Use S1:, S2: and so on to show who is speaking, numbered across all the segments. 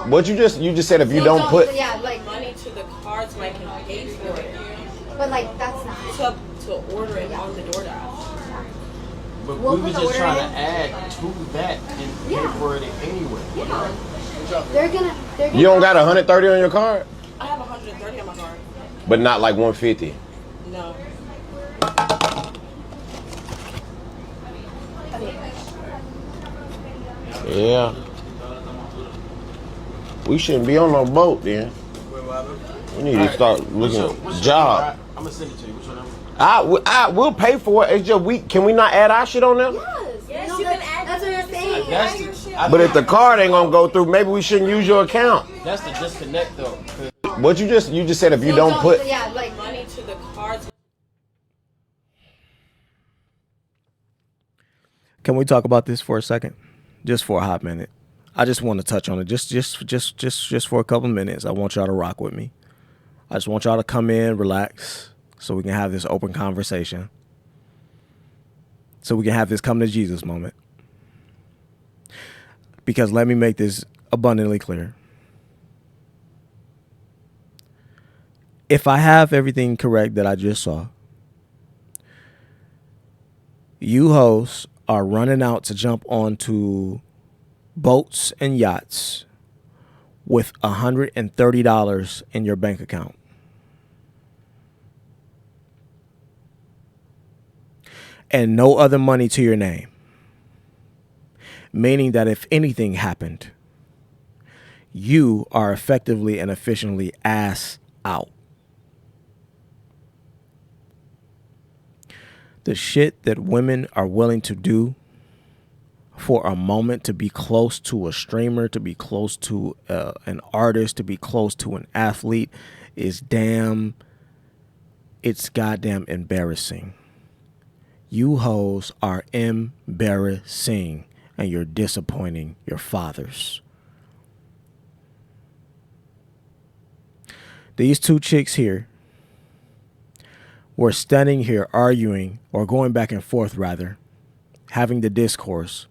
S1: What you just said if you don't put
S2: like money to the card so I can pay for it.
S3: But like that's not
S2: to order it on the DoorDash.
S4: But we were just trying to add to that and pay for it anyway.
S3: Yeah. They're gonna
S1: You don't got 130 on your card?
S2: I have 130 on my card.
S1: But not like 150.
S2: No.
S1: Yeah. We shouldn't be on no boat then. We need to start looking at job.
S4: I'm gonna send it to you. What's your number?
S1: I will pay for it. It's just can we not add our shit on there?
S3: Yes, you can add. That's what you're saying.
S1: But if the card ain't gonna go through, maybe we shouldn't use your account.
S4: That's the disconnect though.
S1: What you just said if you don't put
S2: like money to the cards.
S5: Can we talk about this for a second? Just for a hot minute. I just want to touch on it. Just for a couple minutes. I want y'all to rock with me. I just want y'all to come in, relax, so we can have this open conversation. So we can have this come to Jesus moment. Because let me make this abundantly clear. If I have everything correct that I just saw, you hosts are running out to jump onto boats and yachts with $130 in your bank account. And no other money to your name. Meaning that if anything happened, you are effectively and efficiently ass out. The shit that women are willing to do for a moment to be close to a streamer, to be close to an artist, to be close to an athlete is it's goddamn embarrassing. You hoes are embarrassing and you're disappointing your fathers. These two chicks here were standing here arguing, or going back and forth rather, having the discourse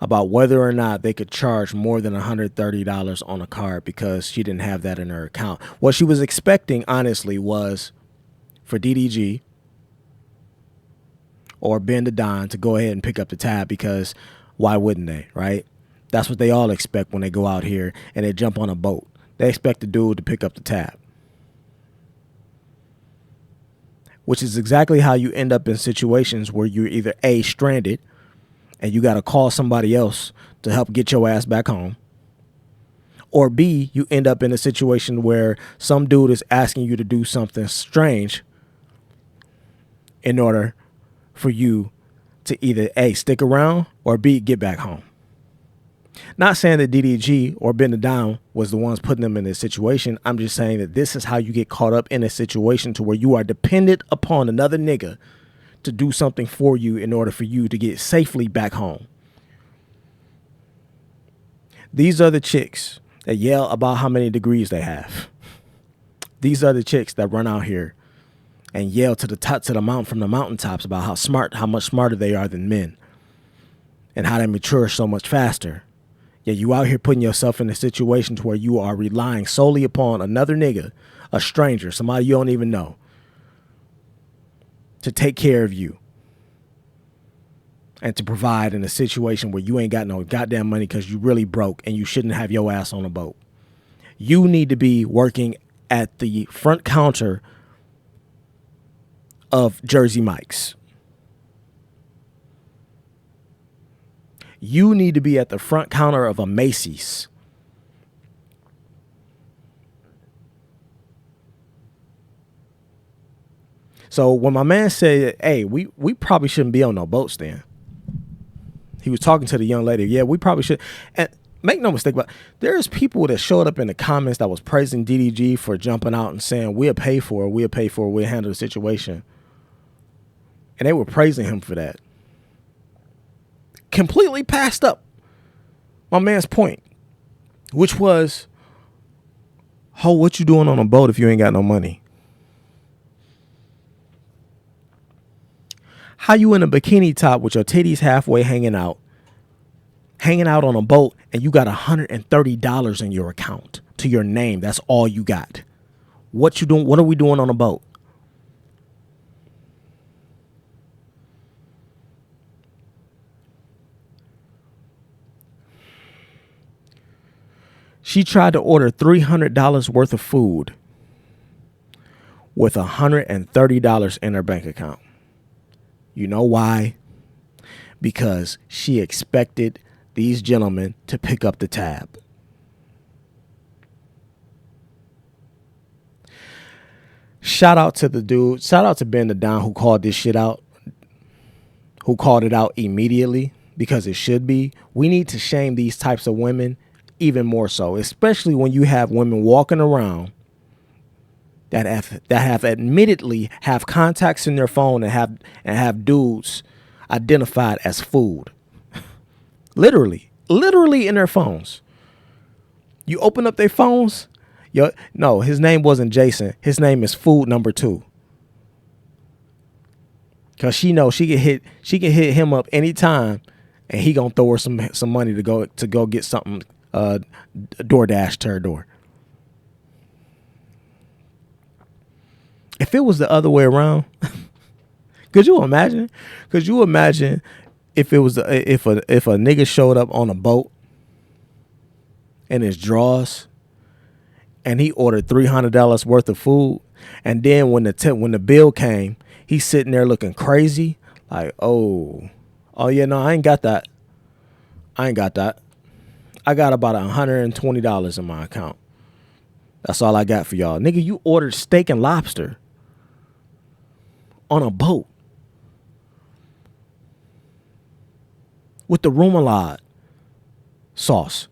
S5: about whether or not they could charge more than $130 on a card because she didn't have that in her account. What she was expecting, honestly, was for DDG or BenDADon to go ahead and pick up the tab, because why wouldn't they, right? That's what they all expect when they go out here and they jump on a boat. They expect the dude to pick up the tab. Which is exactly how you end up in situations where you're either A, stranded, and you got to call somebody else to help get your ass back home. Or B, you end up in a situation where some dude is asking you to do something strange in order for you to either A, stick around, or B, get back home. Not saying that DDG or BenDADon was the ones putting them in this situation. I'm just saying that this is how you get caught up in a situation to where you are dependent upon another nigga to do something for you in order for you to get safely back home. These are the chicks that yell about how many degrees they have. These are the chicks that run out here and yell to the top, to the mountain, from the mountaintops about how much smarter they are than men and how they mature so much faster. Yet you out here putting yourself in a situation to where you are relying solely upon another nigga, a stranger, somebody you don't even know, to take care of you and to provide in a situation where you ain't got no goddamn money because you really broke and you shouldn't have your ass on a boat. You need to be working at the front counter of Jersey Mike's. You need to be at the front counter of a Macy's. So when my man said, hey, we probably shouldn't be on no boats then. He was talking to the young lady. Yeah, we probably should. And make no mistake about it, there's people that showed up in the comments that was praising DDG for jumping out and saying, we'll pay for it, we'll handle the situation. And they were praising him for that. Completely passed up my man's point, which was, oh, what you doing on a boat if you ain't got no money? How you in a bikini top with your titties halfway hanging out hanging out on a boat, and you got $130 in your account to your name. That's all you got. What you doing? What are we doing on a boat? She tried to order $300 worth of food with $130 in her bank account. You know why? Because she expected these gentlemen to pick up the tab. Shout out to the dude. Shout out to BenDADon who called this shit out. Who called it out immediately, because it should be. We need to shame these types of women even more so, especially when you have women walking around that have admittedly have contacts in their phone and have dudes identified as food. literally in their phones. You open up their phones. No, his name wasn't Jason. His name is Food Number 2. Cause she knows she can hit him up anytime, and he gonna throw her some money to go get something DoorDash to her door. If it was the other way around, could you imagine? Could you imagine if it was if a nigga showed up on a boat in his drawers and he ordered $300 worth of food, and then when the bill came, he's sitting there looking crazy, like, oh yeah, no, I ain't got that. I got about $120 in my account. That's all I got for y'all. Nigga, you ordered steak and lobster on a boat with the remoulade sauce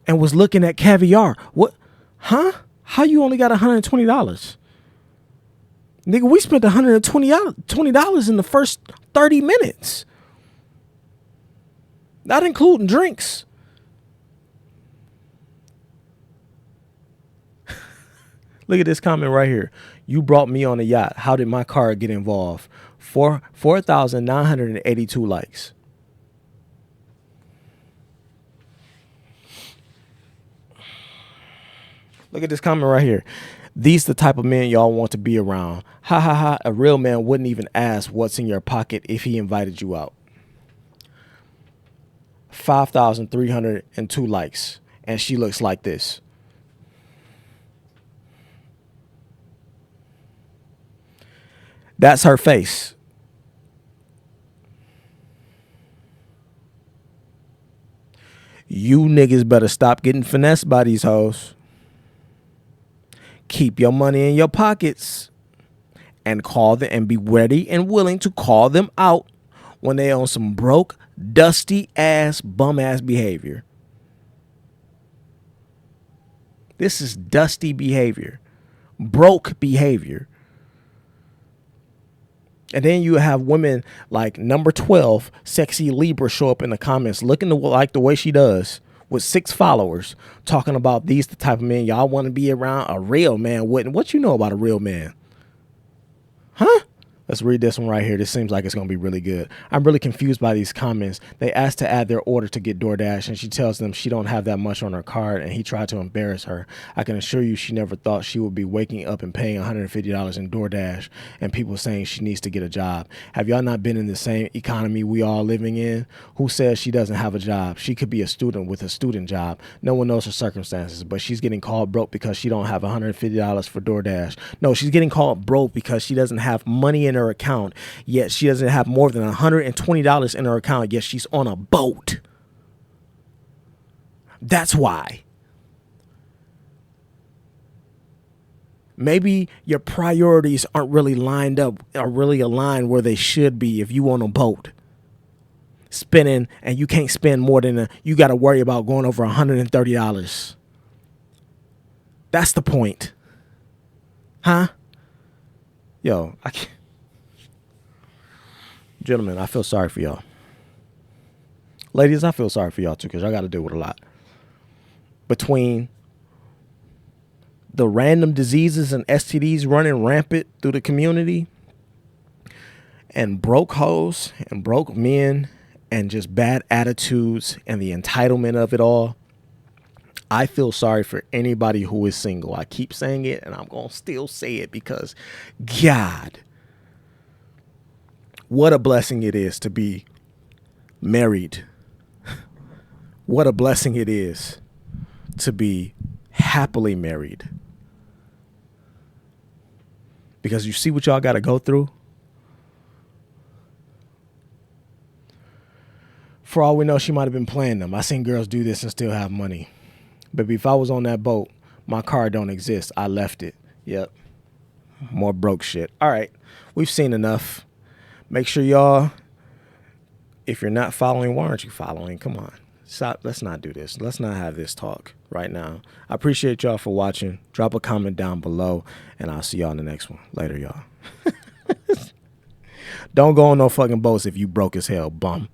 S5: and was looking at caviar. What? Huh? How you only got $120? Nigga, we spent $120 in the first 30 minutes. Not including drinks. Look at this comment right here. You brought me on a yacht. How did my card get involved? 4,982 likes. Look at this comment right here. These the type of men y'all want to be around. Ha ha ha. A real man wouldn't even ask what's in your pocket if he invited you out. 5,302 likes. And she looks like this. That's her face. You niggas better stop getting finessed by these hoes. Keep your money in your pockets and call them, and be ready and willing to call them out when they on some broke, dusty ass, bum ass behavior. This is dusty behavior, broke behavior. And then you have women like number 12, Sexy Libra, show up in the comments looking like the way she does, with 6 followers, talking about these the type of men y'all want to be around. A real man wouldn't. What you know about a real man? Huh? Let's read this one right here. This seems like it's going to be really good. I'm really confused by these comments. They asked to add their order to get DoorDash, and she tells them she don't have that much on her card, and he tried to embarrass her. I can assure you she never thought she would be waking up and paying $150 in DoorDash and people saying she needs to get a job. Have y'all not been in the same economy we all living in? Who says she doesn't have a job? She could be a student with a student job. No one knows her circumstances, but she's getting called broke because she don't have $150 for DoorDash. No, she's getting called broke because she doesn't have money in her account, yet she doesn't have more than $120 in her account, yet she's on a boat. That's why. Maybe your priorities aren't really lined up or really aligned where they should be if you on a boat spending, and you can't spend more than you got to worry about going over $130. That's the point. Huh? Yo, I can't. Gentlemen, I feel sorry for y'all. Ladies, I feel sorry for y'all too, because I got to deal with a lot. Between the random diseases and STDs running rampant through the community, and broke hoes and broke men and just bad attitudes and the entitlement of it all, I feel sorry for anybody who is single. I keep saying it, and I'm going to still say it because, God, what a blessing it is to be married. What a blessing it is to be happily married. Because you see what y'all got to go through. For all we know, she might have been playing them. I seen girls do this and still have money. Baby, if I was on that boat, my car don't exist. I left it. Yep. More broke shit. All right. We've seen enough. Make sure y'all, if you're not following, why aren't you following? Come on. Stop. Let's not do this. Let's not have this talk right now. I appreciate y'all for watching. Drop a comment down below, and I'll see y'all in the next one. Later, y'all. Don't go on no fucking boats if you broke as hell, bum.